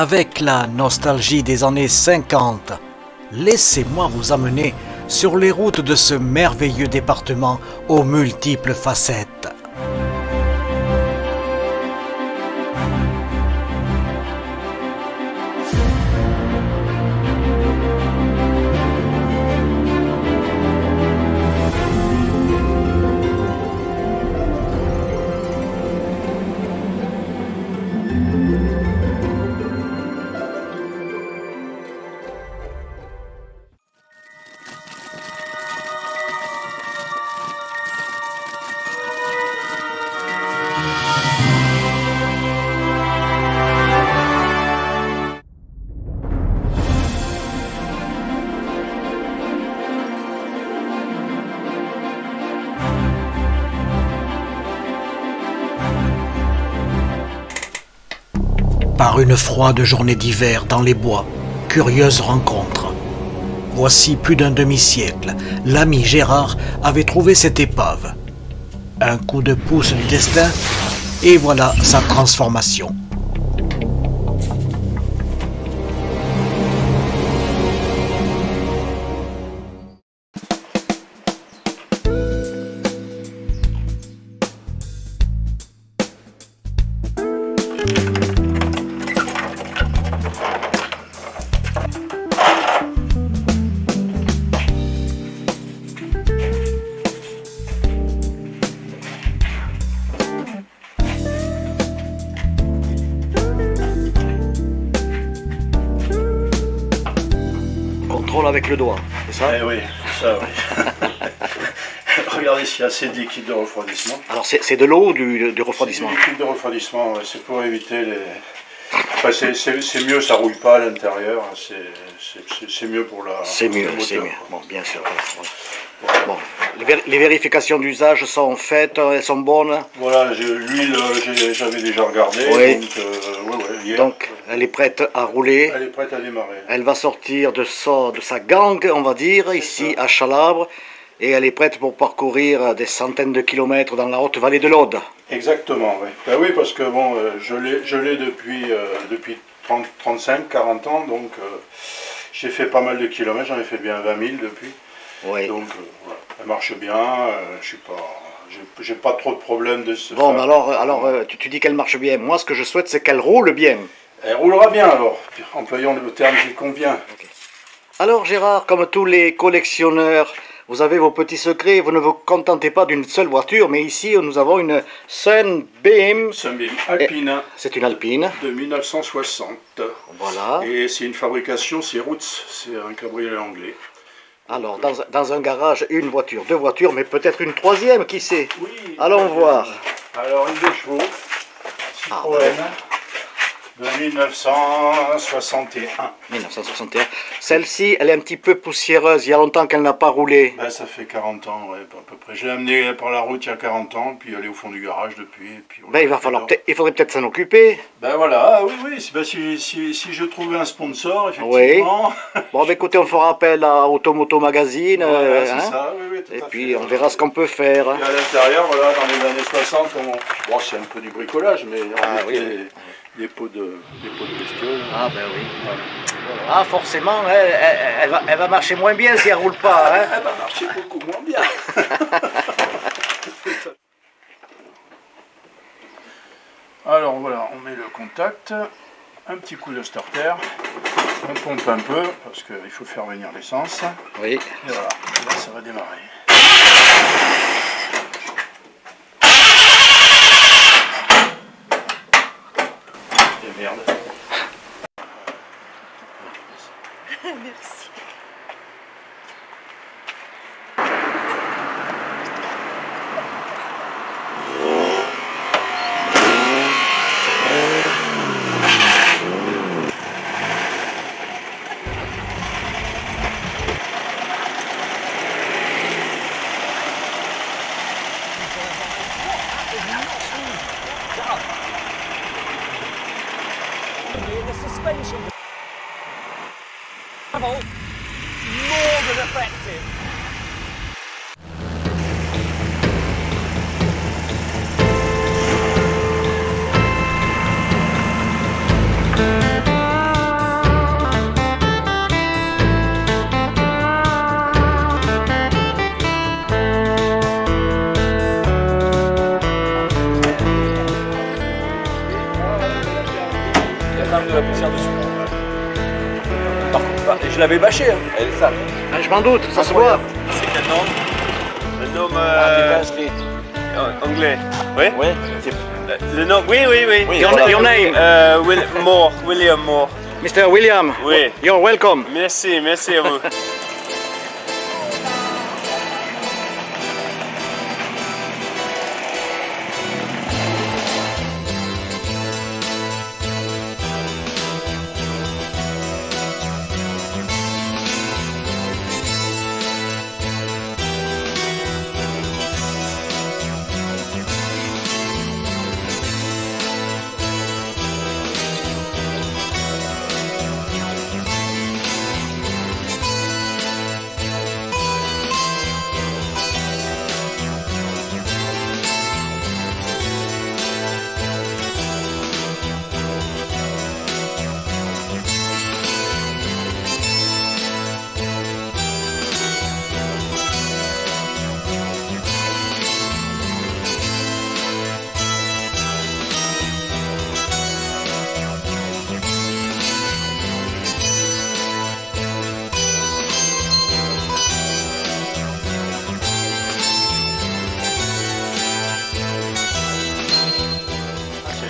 Avec la nostalgie des années 50, laissez-moi vous amener sur les routes de ce merveilleux département aux multiples facettes. Par une froide journée d'hiver dans les bois, curieuse rencontre. Voici plus d'un demi-siècle, l'ami Gérard avait trouvé cette épave. Un coup de pouce du destin, et voilà sa transformation. Contrôle avec le doigt, c'est ça? Eh oui, c'est ça, oui. Regardez s'il y a assez de liquide de refroidissement. Alors c'est de l'eau ou du refroidissement? C'est du liquide de refroidissement, ouais. C'est pour éviter les... Enfin, c'est mieux, ça rouille pas à l'intérieur, c'est mieux pour la... C'est mieux, c'est mieux. Bon, bien sûr. Voilà. Bon, les vérifications d'usage sont faites, elles sont bonnes. Voilà, l'huile, j'avais déjà regardé, oui. Donc, hier. Donc, elle est prête à rouler. Elle est prête à démarrer. Elle va sortir de sa gangue, on va dire, ici à Chalabre, et elle est prête pour parcourir des centaines de kilomètres dans la haute vallée de l'Aude. Exactement, oui. Ben oui, parce que bon, je l'ai depuis 35, 40 ans, donc j'ai fait pas mal de kilomètres, j'en ai fait bien 20 000 depuis. Oui. Donc voilà, elle marche bien, j'ai pas trop de problèmes de ce. Bon, mais alors tu dis qu'elle marche bien. Moi, ce que je souhaite, c'est qu'elle roule bien. Elle roulera bien alors, employons le terme qui convient. Okay. Alors Gérard, comme tous les collectionneurs, vous avez vos petits secrets, vous ne vous contentez pas d'une seule voiture, mais ici nous avons une Sunbeam. Sunbeam Alpine. C'est une Alpine. De 1960. Voilà. Et c'est une fabrication, c'est Roots, c'est un cabriolet anglais. Alors, dans un garage, une voiture, deux voitures, mais peut-être une troisième, qui sait? Oui. Allons voir. Alors, une 2 chevaux, Citroën, de 1961. 1961. Celle-ci, elle est un petit peu poussiéreuse. Il y a longtemps qu'elle n'a pas roulé. Ben, ça fait 40 ans, ouais, à peu près. Je l'ai amenée par la route il y a 40 ans, puis elle est au fond du garage depuis. Et puis ben, il faudrait peut-être s'en occuper. Ben voilà, oui. Ben, si je trouvais un sponsor, effectivement. Oui. Bon, ben, écoutez, on fera appel à Automoto Magazine. Voilà, c'est ça, oui, tout et à puis fait. on verra ce qu'on peut faire. Et à l'intérieur, voilà, dans les années 60, bon, c'est un peu du bricolage, mais des pots de bestioles. Ah ben oui. Voilà. Ah forcément, elle va marcher moins bien si elle roule pas. Hein. Elle va marcher beaucoup moins bien. Alors voilà, on met le contact, un petit coup de starter, on pompe un peu parce qu'il faut faire venir l'essence. Oui. Et voilà, là ça va démarrer. Et merde. Merci. The suspension travel more than effective. je l'avais bâché, hein. Elle est sale. Ah, je m'en doute, ça se voit. C'est quel nom? Le nom anglais. Oui? Oui. Le nom, oui. Your name? William Moore. Mr. William. Oui. You're welcome. Merci à vous.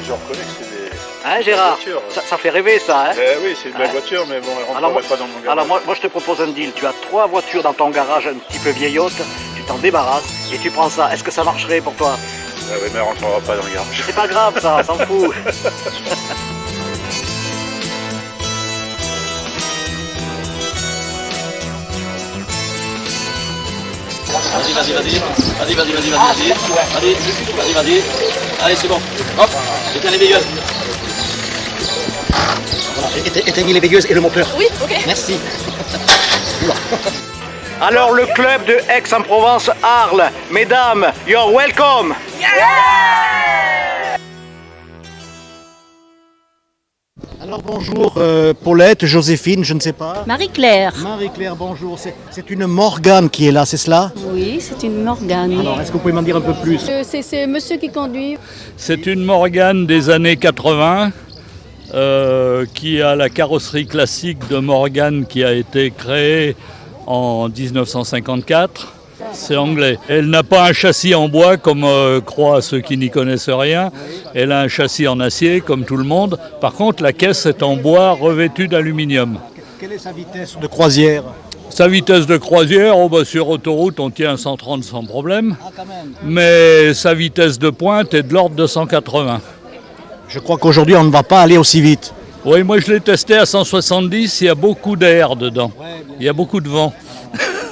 Je reconnais que c'est des... Hein, Gérard? voitures. Ça fait rêver, ça, hein? Oui, c'est une belle voiture, mais bon, elle Alors, rentrerait pas dans mon garage. Alors moi, je te propose un deal. Tu as 3 voitures dans ton garage un petit peu vieillottes, tu t'en débarrasses et tu prends ça. Est-ce que ça marcherait pour toi? Ah oui, mais elle rentrera pas dans le garage. C'est pas grave, ça, s'en fout. Vas-y. Allez, c'est bon. Hop, éteins les veilleuses. Voilà, éteignez les veilleuses et le moteur. Oui, ok. Merci. Alors, le club de Aix-en-Provence, Arles. Mesdames, you're welcome. Alors, bonjour, Paulette, Joséphine, je ne sais pas. Marie-Claire. Marie-Claire, bonjour. C'est une Morgane qui est là, c'est cela? Oui, c'est une Morgane. Alors, est-ce que vous pouvez m'en dire un peu plus? C'est monsieur qui conduit. C'est une Morgane des années 80 qui a la carrosserie classique de Morgane qui a été créée en 1954. C'est anglais. Elle n'a pas un châssis en bois comme croient ceux qui n'y connaissent rien. Elle a un châssis en acier comme tout le monde. Par contre, la caisse est en bois revêtue d'aluminium. Quelle est sa vitesse de croisière? Sa vitesse de croisière, sur autoroute, on tient 130 sans problème. Ah, quand même. Mais sa vitesse de pointe est de l'ordre de 180. Je crois qu'aujourd'hui, on ne va pas aller aussi vite. Oui, moi je l'ai testé à 170, il y a beaucoup d'air dedans. Il y a beaucoup de vent.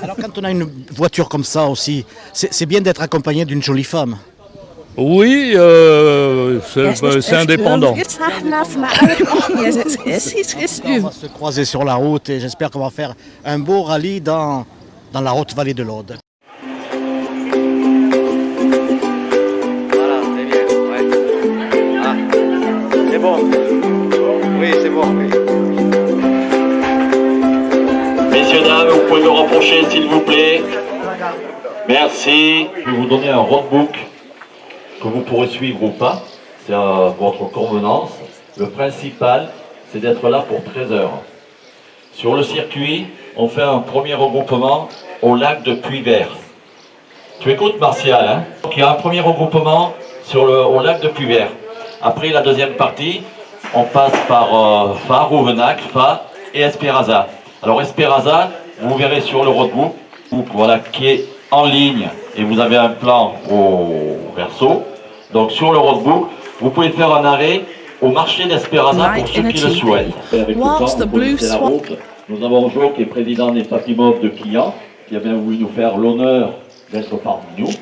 Alors quand on a une voiture comme ça aussi, c'est bien d'être accompagné d'une jolie femme. Oui, c'est indépendant. On va se croiser sur la route et j'espère qu'on va faire un beau rallye dans la haute vallée de l'Aude. Voilà, c'est bien, ouais. Ah, c'est bon. Oui, c'est bon, oui. Messieurs, dames, vous pouvez me rapprocher s'il vous plaît. Merci. Je vais vous donner un roadbook que vous pourrez suivre ou pas. C'est à votre convenance. Le principal, c'est d'être là pour 13 heures. Sur le circuit, on fait un premier regroupement au lac de Puy-Vert. Tu écoutes, Martial, hein? Donc, il y a un premier regroupement au lac de Puy-Vert. Après, la deuxième partie, on passe par Fa, Rouvenac, Fa et Espéraza. Alors Espéraza, vous verrez sur le roadbook, voilà, qui est en ligne et vous avez un plan au verso. Donc sur le roadbook, vous pouvez faire un arrêt au marché d'Espéraza pour ceux qui le souhaitent. Avec le temps, vous connaissez la route. Nous avons Jo qui est président des Papimov de Quillan, qui a bien voulu nous faire l'honneur d'être parmi nous.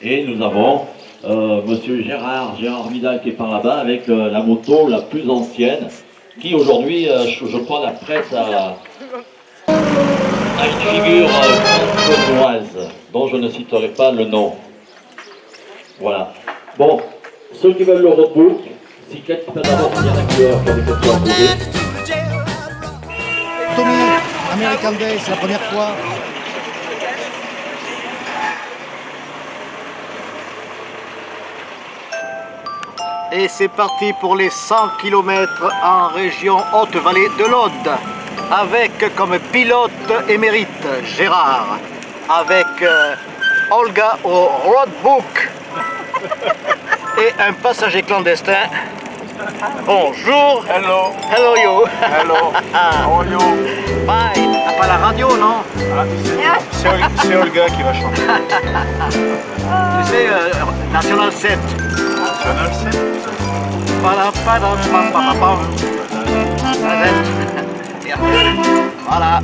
Et nous avons monsieur Gérard Vidal qui est par là-bas avec la moto la plus ancienne, qui aujourd'hui, je crois, la prête à une figure françoise, dont je ne citerai pas le nom. Voilà. Bon, ceux qui veulent le roadbook, si quelqu'un peut d'abord venir à couleur pour des questions à poser. Tommy, American Day, c'est la première fois. Et c'est parti pour les 100 km en région Haute-Vallée de l'Aude. avec comme pilote émérite Gérard, avec Olga au roadbook et un passager clandestin. Bonjour. Hello. Hello you. Hello. How are you? Bye. T'as pas la radio, non? C'est Olga qui va chanter. Tu sais, National 7. National 7. Voilà.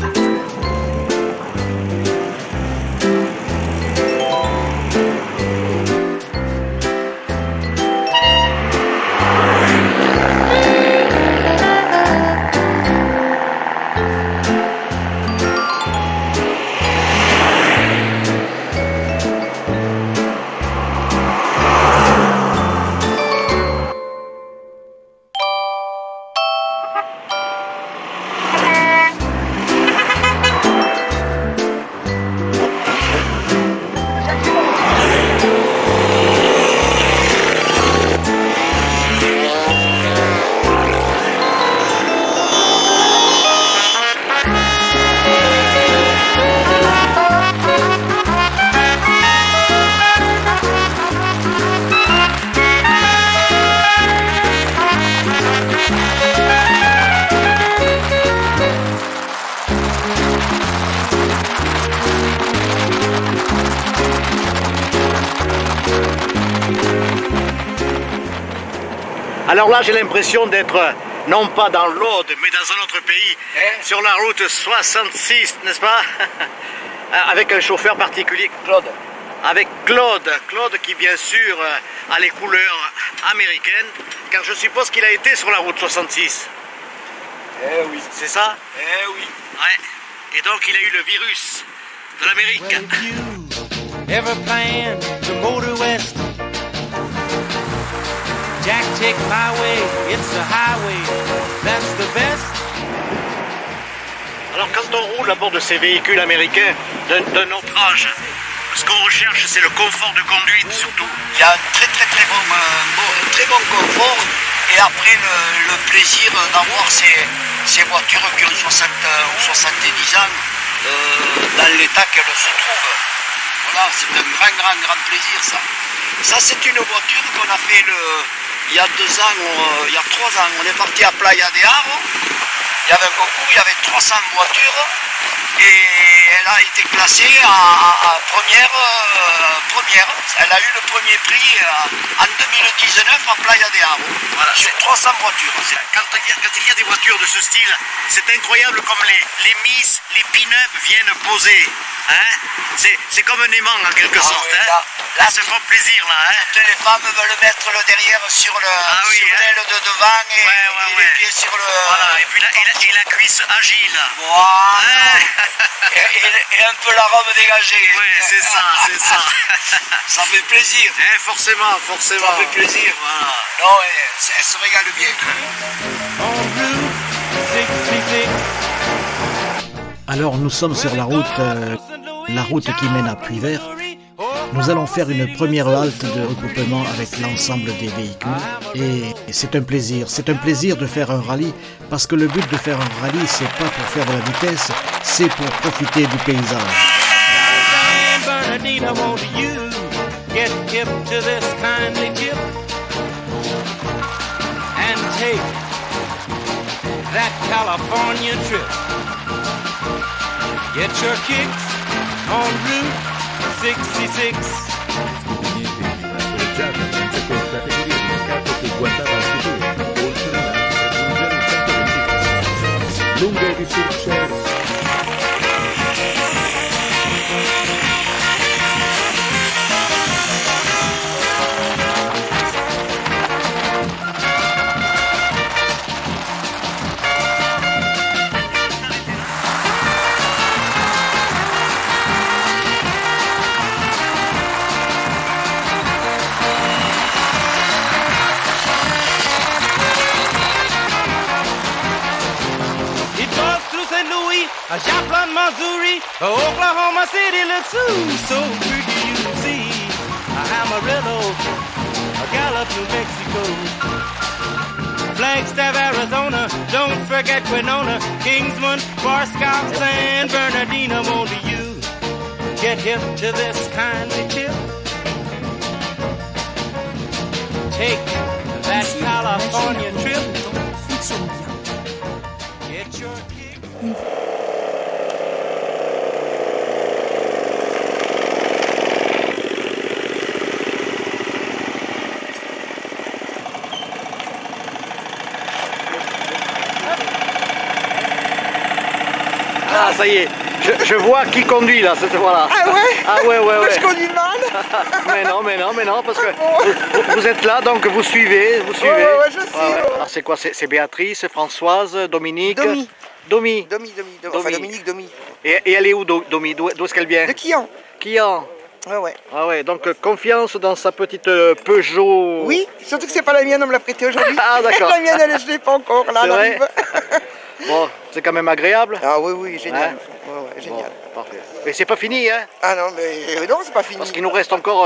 Alors là, j'ai l'impression d'être non pas dans l'Aude, mais dans un autre pays, sur la route 66, n'est-ce pas? Avec un chauffeur particulier, Claude. Avec Claude qui bien sûr a les couleurs américaines, car je suppose qu'il a été sur la route 66. Eh oui. C'est ça? Eh oui. Ouais. Et donc il a eu le virus de l'Amérique. Ever plan to motor west? Jack, take my way, it's the highway, that's the best. Alors quand on roule à bord de ces véhicules américains d'un autre âge, ce qu'on recherche c'est le confort de conduite surtout. Il y a un très bon confort et après le plaisir d'avoir ces voitures qui ont 60 ou 70 ans dans l'état qu'elles se trouvent. Voilà, c'est un grand plaisir ça. Ça c'est une voiture qu'on a fait il y a 2 ans, il y a 3 ans, on est parti à Playa de Haro. Il y avait un concours, il y avait 300 voitures et elle a été classée en première. Elle a eu le premier prix en 2019 à Playa de Haro. Voilà, c'est 300 voitures. Quand il y a des voitures de ce style, c'est incroyable comme les miss, les pin-up viennent poser. Hein? C'est comme un aimant en quelque sorte. Là, se font plaisir là. Hein? Toutes les femmes veulent mettre le derrière sur l'aile de devant et les pieds sur le... Voilà, et puis la cuisse agile. Voilà. Et un peu la robe dégagée. Oui, c'est ça. Ça fait plaisir. Forcément. Ça fait plaisir. Voilà. Non, elle se régale bien. Alors nous sommes sur la route qui mène à Puy-Vert. Nous allons faire une première halte de regroupement avec l'ensemble des véhicules. Et c'est un plaisir de faire un rallye, parce que le but de faire un rallye, c'est pas pour faire de la vitesse, c'est pour profiter du paysage. Get your kicks on Route 66. Lunga di successo. Joplin, Missouri, Oklahoma City looks so pretty you see. Amarillo, Gallup, New Mexico. Flagstaff, Arizona. Don't forget Winona, Kingsman, Bar Scouts, and Bernardino. Won't you get hip to this kindly tip? Take that California trip. Get your kick. Ah, ça y est, je vois qui conduit là, cette fois-là. Ah ouais? Ah ouais. Moi je conduis mal. mais non, parce que vous êtes là, donc vous suivez. Ouais, je sais. Alors c'est quoi? C'est Béatrice, Françoise, Dominique? Domi. Domi. Enfin Dominique Domi. Et elle est où, Domi? D'où est-ce qu'elle vient? De Quillan. Quillan. Ouais. Ah ouais, donc confiance dans sa petite Peugeot. Oui, surtout que c'est pas la mienne, on me l'a prêtée aujourd'hui. Ah d'accord. La mienne, je l'ai pas encore, là, C'est elle vrai. arrive. Bon, c'est quand même agréable. Ah oui, génial. Hein? Ouais, génial. Bon, parfait. Mais c'est pas fini, hein? Ah non, mais non, c'est pas fini. Parce qu'il nous reste encore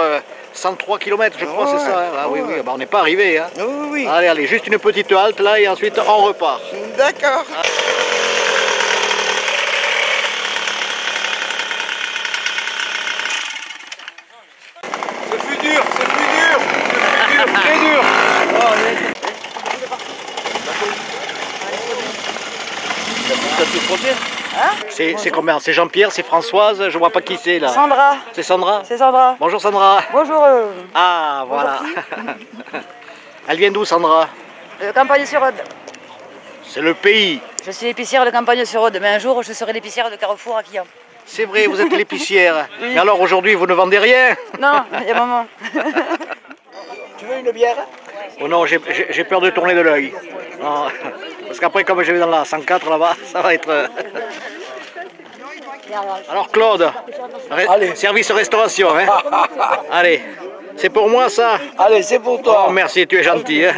103 km, je crois, c'est ça. Hein? Ah oui, bah, on n'est pas arrivé. Hein? Oui. Allez, juste une petite halte là et ensuite on repart. D'accord. Ce fut dur, très dur. C'est combien? C'est Jean-Pierre, c'est Françoise, je vois pas qui c'est là. Sandra. C'est Sandra? C'est Sandra. Bonjour Sandra. Bonjour. Ah voilà. Elle vient d'où Sandra? De Campagne-sur-Aude. C'est le pays. Je suis épicière de Campagne-sur-Aude, mais un jour je serai l'épicière de Carrefour à Quillan. C'est vrai, vous êtes l'épicière. Oui. Mais alors aujourd'hui vous ne vendez rien? Non, il y a un moment. Tu veux une bière? Oh non, j'ai peur de tourner de l'œil. Parce qu'après comme je vais dans la 104 là-bas, ça va être... Alors Claude, allez. Service restauration. Hein. Allez, c'est pour moi ça? Allez, c'est pour toi. Oh, merci, tu es gentil. Hein.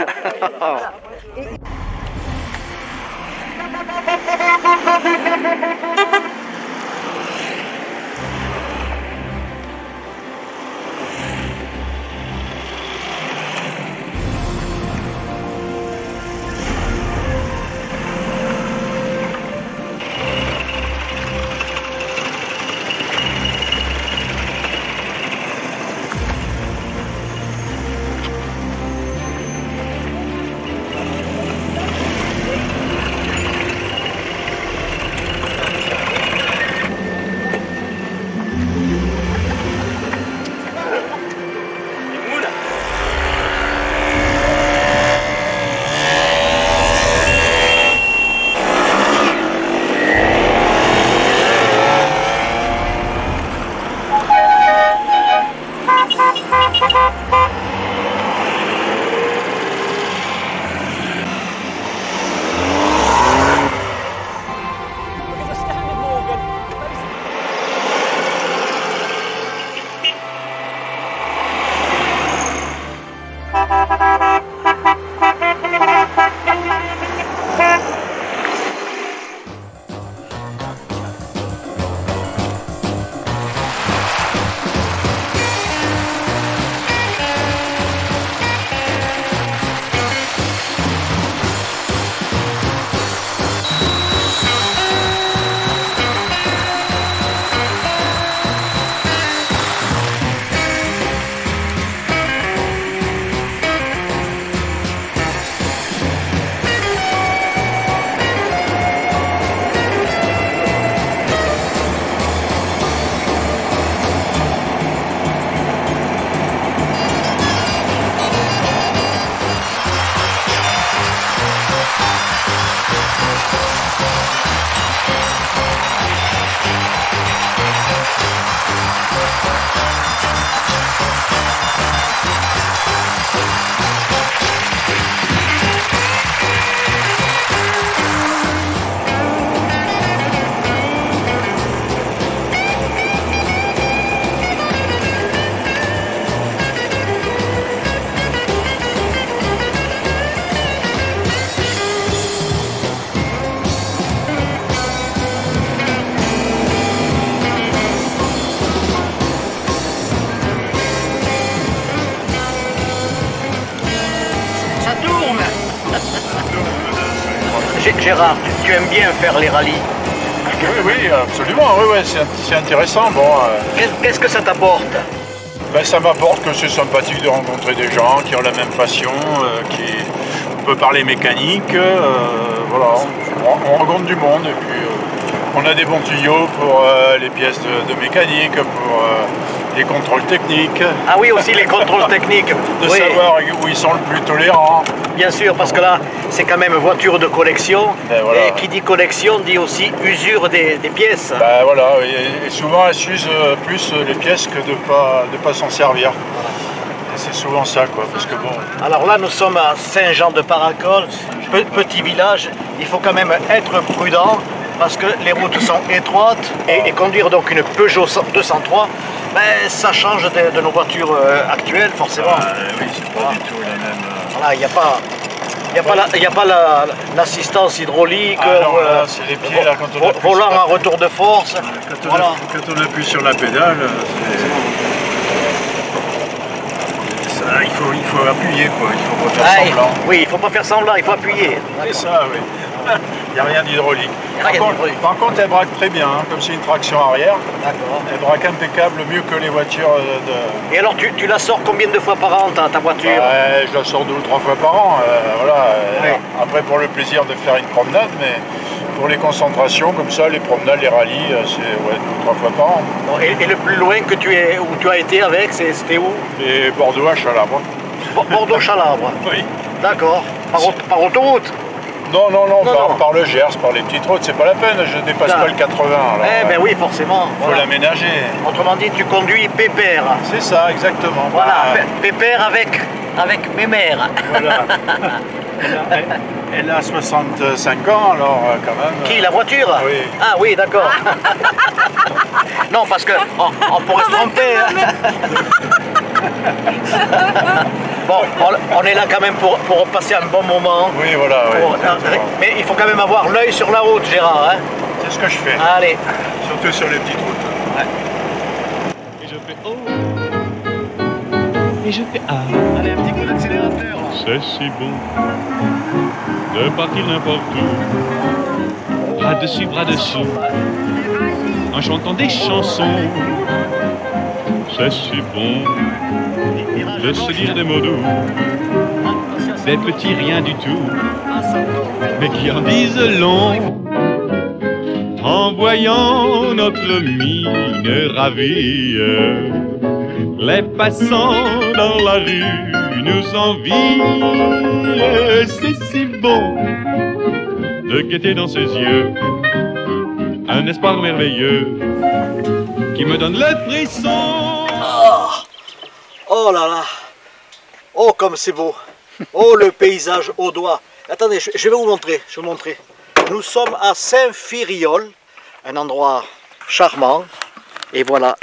Gérard, tu aimes bien faire les rallyes? Oui, absolument, oui, c'est intéressant. Bon, qu'est-ce que ça t'apporte? Ben, ça m'apporte que c'est sympathique de rencontrer des gens qui ont la même passion, on peut parler mécanique, voilà, on rencontre du monde et puis on a des bons tuyaux pour les pièces de mécanique, pour les contrôles techniques. Ah oui, aussi les contrôles techniques. De oui. savoir où ils sont le plus tolérants. Bien sûr, parce que là, c'est quand même voiture de collection. Ben voilà. Et qui dit collection dit aussi usure des pièces. Ben voilà, et souvent elles s'usent plus les pièces que de pas s'en servir. C'est souvent ça, quoi, parce que bon... Alors là, nous sommes à Saint-Jean-de-Paracol, petit village. Il faut quand même être prudent, parce que les routes sont étroites, et conduire donc une Peugeot 203, ben, ça change de nos voitures actuelles, forcément. Oui, c'est pas du tout les mêmes... Voilà, il n'y a pas l'assistance hydraulique, c'est les pieds, là, quand on appuie volant en retour de force. Quand on appuie sur la pédale, il faut appuyer, quoi. Il faut pas faire semblant. Oui, il ne faut pas faire semblant, il faut appuyer. C'est ça, oui. Il n'y a rien d'hydraulique. Par contre, elle braque très bien, hein, comme c'est une traction arrière. D'accord. Elle braque impeccable, mieux que les voitures de... Et alors, tu la sors combien de fois par an, ta voiture? Je la sors 2 ou 3 fois par an. Voilà. Oui. Après, pour le plaisir de faire une promenade, mais pour les concentrations, comme ça, les promenades, les rallyes, c'est 2 ou 3 fois par an. Bon, et le plus loin que où tu as été avec, c'était où? Et Bordeaux à Chalabre. Bordeaux-Chalabre? Oui. D'accord. Par autoroute? Non, par le Gers, par les petites routes, c'est pas la peine, je dépasse pas le 80. Alors, ben oui, forcément. Il faut l'aménager. Autrement dit, tu conduis pépère. C'est ça, exactement. Voilà, pépère avec mes mères. Voilà. Elle a 65 ans, alors quand même... Qui, la voiture? Oui. Ah oui, d'accord. Non, parce que on pourrait se tromper. Bon, on est là quand même pour passer un bon moment. Oui, voilà. Mais il faut quand même avoir l'œil sur la route, Gérard. Hein? C'est ce que je fais. Allez. Surtout sur les petites routes. Ouais. Et je fais oh. Et je fais ah. Allez, un petit coup d'accélérateur. C'est si bon de partir n'importe où. Bras dessus, bras dessous. En chantant des chansons. C'est si bon de se dire des mots doux, des petits rien du tout, mais qui en disent long. En voyant notre mine ravie, les passants dans la rue nous envient. C'est si bon de guetter dans ses yeux un espoir merveilleux qui me donne le frisson. Oh là là. Oh comme c'est beau. Oh le paysage audois. Attendez, je vais vous montrer. Nous sommes à Saint-Firiol, un endroit charmant. Et voilà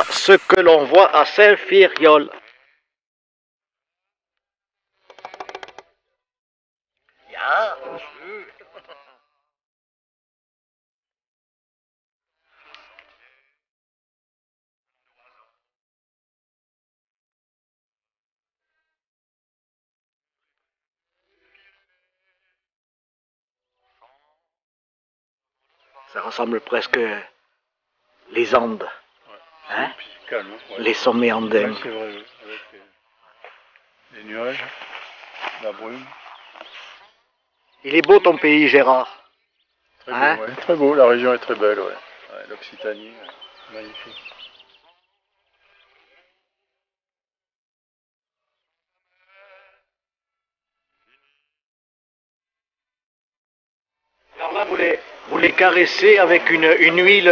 ce que l'on voit à Saint-Firiol. Ça ressemble presque les Andes. Hein? Calme, les sommets andins. Ouais, c'est vrai, oui. Avec les nuages, la brume. Il est beau ton pays, Gérard. Très beau, ouais. Très beau, la région est très belle, ouais. L'Occitanie, magnifique. Alors là, vous les caressez avec une huile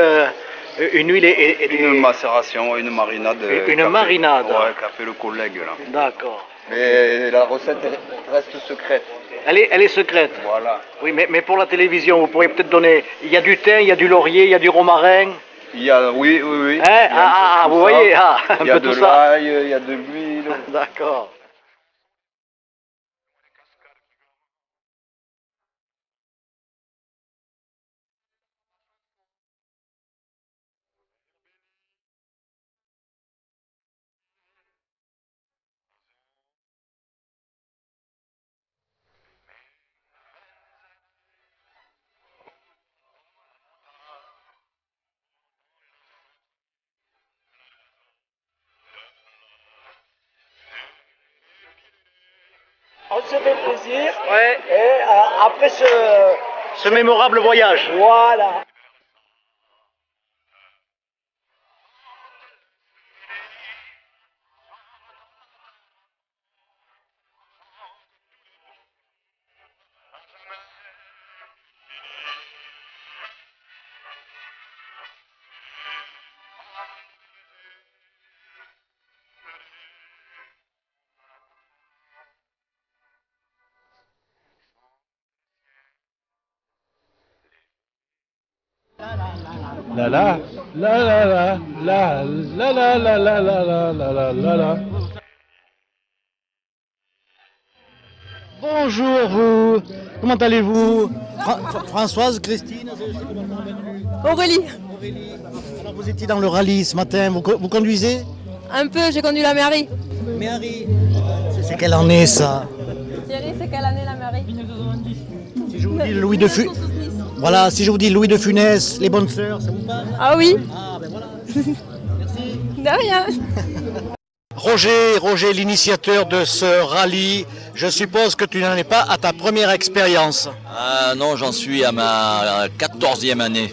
et une macération, une marinade. Une marinade. Ouais, qu'a fait le collègue là. D'accord. Mais la recette reste secrète. Elle est secrète. Voilà. Oui, mais pour la télévision, vous pourriez peut-être donner. Il y a du thym, il y a du laurier, il y a du romarin. Il y a, oui. Hein? Vous voyez, il y a de l'ail, il y a de l'huile. D'accord. se fait plaisir. Ouais. Et après ce mémorable voyage. Voilà. La la la la la la la la la la la la la la. Bonjour vous, comment allez-vous? Françoise, Christine, Aurélie. Alors vous étiez dans le rallye ce matin, vous conduisez? Un peu, j'ai conduit la Marie. Marie. C'est quelle année ça? Thierry, c'est quelle année la Marie? Si je vous dis Louis de Funès. Voilà, si je vous dis Louis de Funès, les bonnes sœurs, ça vous parle? Ah oui. Ah ben voilà. Merci. De rien. Roger, l'initiateur de ce rallye, je suppose que tu n'en es pas à ta première expérience. Ah non, j'en suis à ma 14e année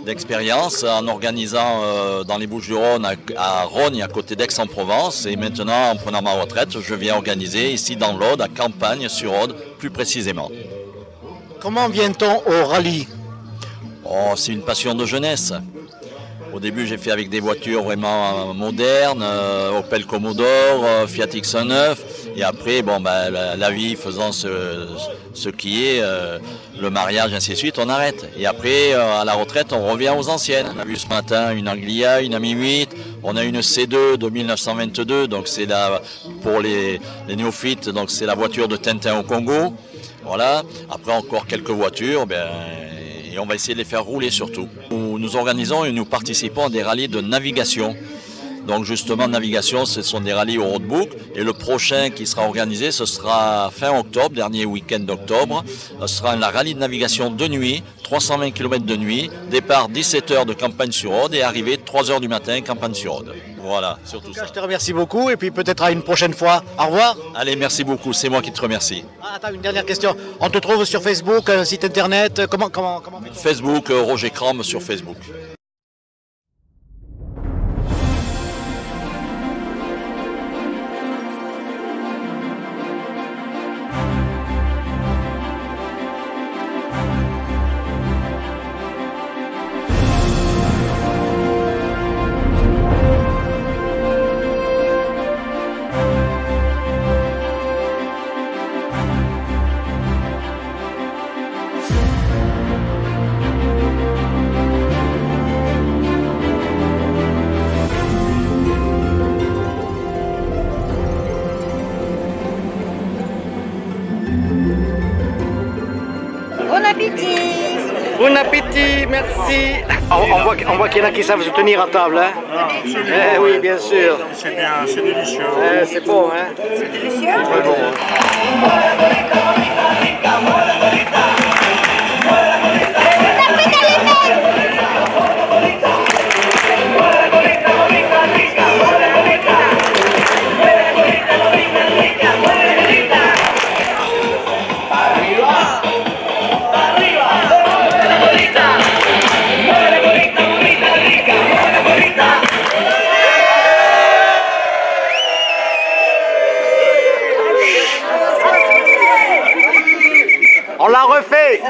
d'expérience en organisant dans les Bouches-du-Rhône, à Rognes, à côté d'Aix-en-Provence. Et maintenant, en prenant ma retraite, je viens organiser ici dans l'Aude, à Campagne-sur-Aude, plus précisément. Comment vient-on au rallye? Oh, c'est une passion de jeunesse. Au début, j'ai fait avec des voitures vraiment modernes, Opel Commodore, Fiat X9. Et après, bon, ben, la vie faisant ce qui est, le mariage, ainsi de suite, on arrête. Et après, à la retraite, on revient aux anciennes. On a vu ce matin une Anglia, une Ami 8. On a une C2 de 1922, donc c'est pour les néophytes, donc c'est la voiture de Tintin au Congo. Voilà. Après, encore quelques voitures, et on va essayer de les faire rouler surtout. Nous organisons et nous participons à des rallyes de navigation. Donc justement, navigation, ce sont des rallyes au roadbook. Et le prochain qui sera organisé, ce sera fin octobre, dernier week-end d'octobre. Ce sera un rallye de navigation de nuit, 320 km de nuit. Départ 17h de Campagne-sur-Aude et arrivée 3h du matin, Campagne-sur-Aude. Voilà, surtout ça. Je te remercie beaucoup et puis peut-être à une prochaine fois. Au revoir. Allez, merci beaucoup, c'est moi qui te remercie. Attends, une dernière question. On te trouve sur Facebook, site internet, comment Facebook, Roger Cram sur Facebook. Bon appétit, merci. On voit qu'il y en a qui savent se tenir à table. Hein. Absolument. Oui, bien sûr. C'est bien, c'est délicieux. C'est bon, hein. C'est délicieux. Très bon. On l'a refait.